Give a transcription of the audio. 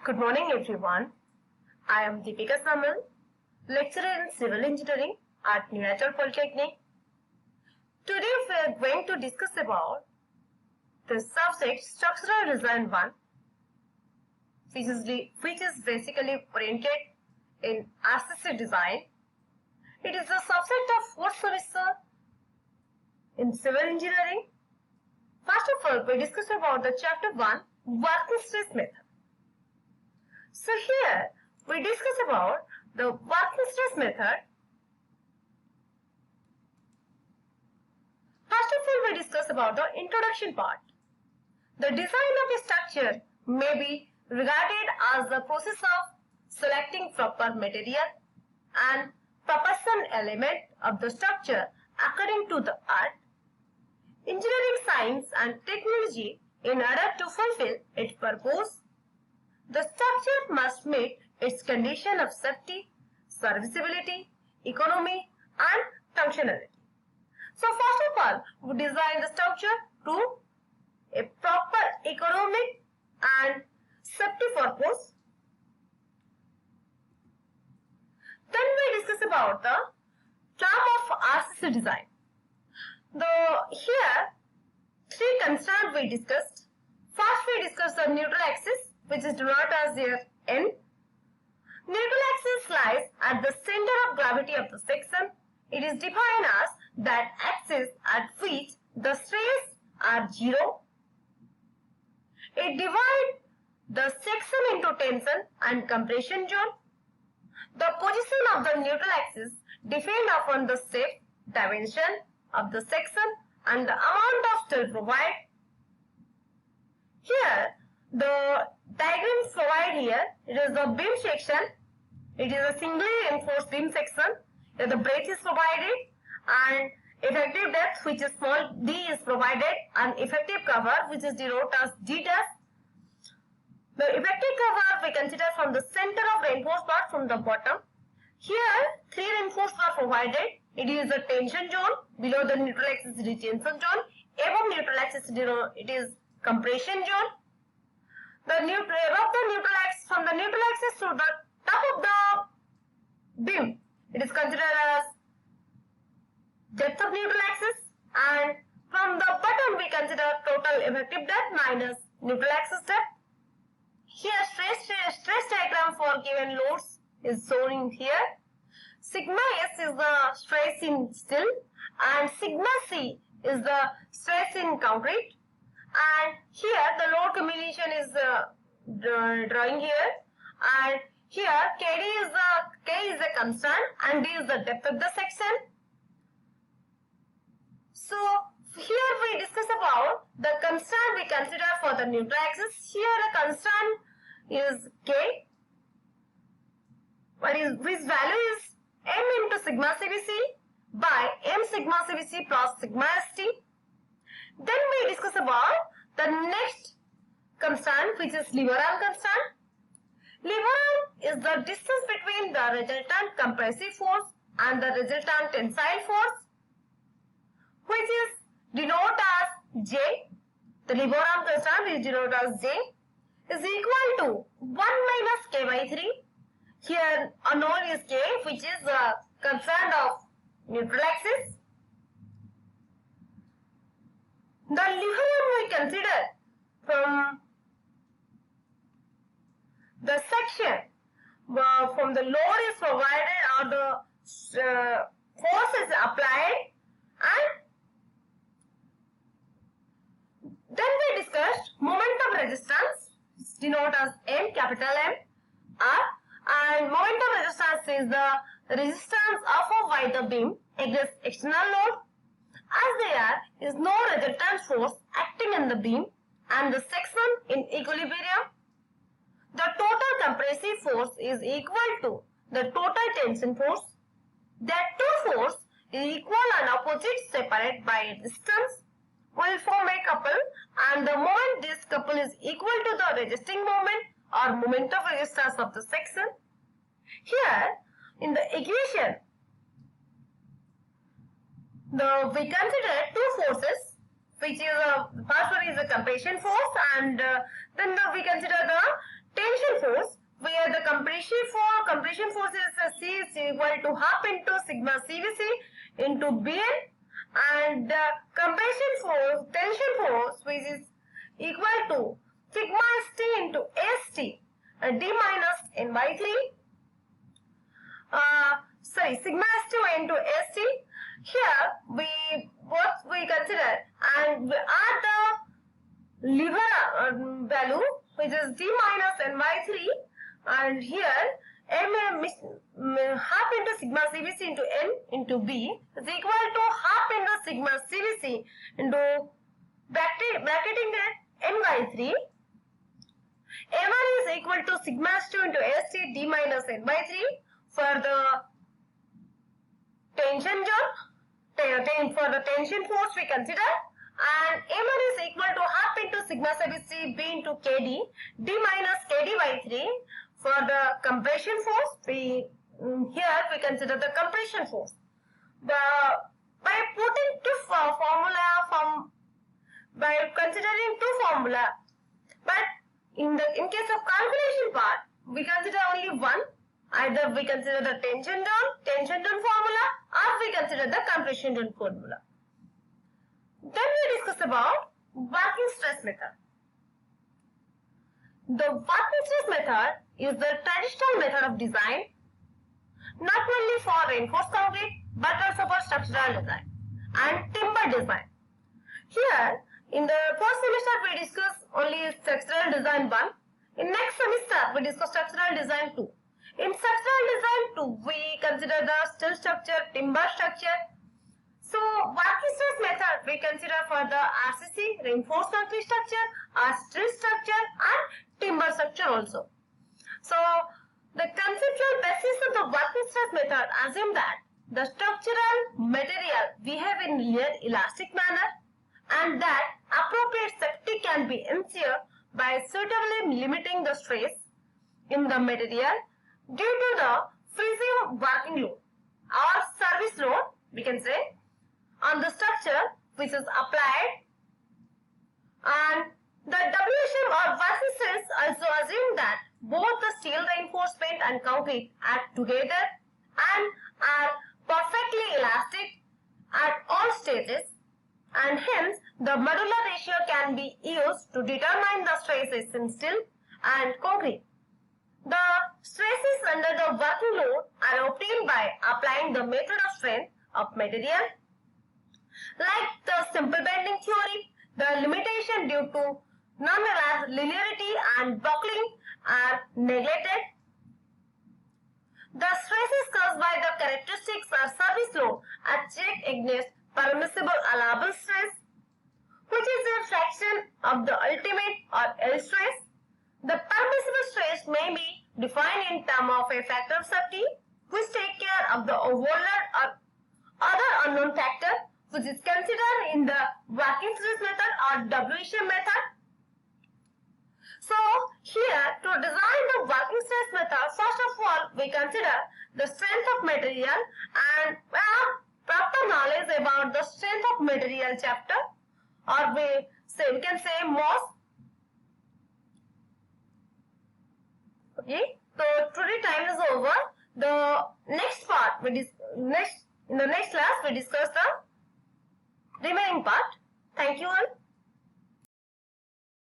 Good morning everyone. I am Deepika Samal, lecturer in Civil Engineering at Untitled Polytechnic. Today we are going to discuss about the subject Structural Design 1, which is basically oriented in RCC design. It is the subject of 4th semester in Civil Engineering. First of all, we discuss about the chapter 1, Working Stress Method. So here we discuss about the working stress method. First of all, we discuss about the introduction part. The design of a structure may be regarded as the process of selecting proper material and proportion element of the structure according to the art, engineering science and technology in order to fulfill its purpose. The structure must meet its condition of safety, serviceability, economy and functionality. So first of all, we design the structure to a proper economic and safety purpose. Then we discuss about the term of RCC design. Here, three constants we discussed. First we discussed the neutral axis, which is denoted as here N. Neutral axis lies at the center of gravity of the section. It is defined as that axis at which the stresses are zero. It divides the section into tension and compression zone. The position of the neutral axis depends upon the shape, dimension of the section and the amount of steel provided. Here, the diagrams provided here, it is the beam section. It is a singly reinforced beam section. Here the breadth is provided and effective depth, which is small d, is provided, and effective cover, which is denoted as d dash. The effective cover we consider from the center of reinforced part from the bottom. Here, three reinforced are provided. It is a tension zone. Below the neutral axis it is tension zone. Above neutral axis it is compression zone. Above the neutral axis, from the neutral axis to the top of the beam, it is considered as depth of neutral axis, and from the bottom we consider total effective depth minus neutral axis depth. Here stress diagram for given loads is shown in here. Sigma S is the stress in steel and sigma C is the stress in concrete. And here the load combination is drawing here, and here K is a constant and D is the depth of the section. So here we discuss about the constant we consider for the neutral axis. Here the constant is K, which value is M into sigma CBC by M sigma CBC plus sigma ST. Then we discuss about the next constant, which is lever arm constant. Lever arm is the distance between the resultant compressive force and the resultant tensile force, which is denoted as J. The lever arm constant is denoted as J, is equal to 1 minus K by 3. Here unknown is K, which is the constant of neutral axis. The lever arm we consider from the section from the load is provided or the force is applied, and then we discussed moment of resistance, denoted as M, capital M, R, and moment of resistance is the resistance offered by the beam against external load, as there is no resultant force acting on the beam and the section in equilibrium. The total compressive force is equal to the total tension force. That two forces is equal and opposite separate by a distance will form a couple, and the moment this couple is equal to the resisting moment or moment of resistance of the section. Here in the equation, we consider two forces, which is first one is the compression force, and then we consider the tension force. force is C is equal to half into sigma CVC into Bn, and the compression force, tension force, which is equal to sigma St into St, D minus N by 3. Sigma S2 into St. Here what we consider, and we add the lever value, which is D minus N by 3, and here M half into sigma CVC into N into B is equal to half into sigma CVC into bracketing it N by 3. M1 is equal to sigma S2 into St D minus N by 3 for the tension zone, for the tension force we consider, and M1 is equal to half into sigma CVC B into KD, D minus KD by 3 for the compression force. Here we consider the compression force. By considering two formula, but in case of calculation part, we consider only one. Either we consider the tension zone formula, or we consider the compression zone formula. Then we discuss about working stress method. The working stress method is the traditional method of design, not only for reinforced concrete but also for structural design and timber design. Here, in the first semester we discuss only structural design 1. In next semester we discuss structural design 2. In structural design 2, we consider the steel structure, timber structure. So, working stress method we consider for the RCC, reinforced concrete structure, steel structure and timber structure also. So, the conceptual basis of the working stress method assume that the structural material behave in linear elastic manner, and that appropriate safety can be ensured by suitably limiting the stress in the material due to the freezing working load or service load, we can say, on the structure which is applied, and the WHM or working stress also assume that both the steel reinforcement and concrete act together and are perfectly elastic at all stages, and hence the modular ratio can be used to determine the stresses in steel and concrete. The stresses under the working load are obtained by applying the method of strength of material. Like the simple bending theory, the limitation due to non-linearity and buckling are neglected. The stresses caused by the characteristics or service load are checked against permissible allowable stress, which is a fraction of the ultimate or L stress. The permissible stress may be defined in terms of a factor of safety, which take care of the overload or other unknown factor, which is considered in the working stress method or WHM method. So, here to design the working stress method, first of all, we consider the strength of material and proper knowledge about the strength of material chapter, or we can say MOS. Okay, so today time is over. The next part in the next class we discuss the remaining part. Thank you all.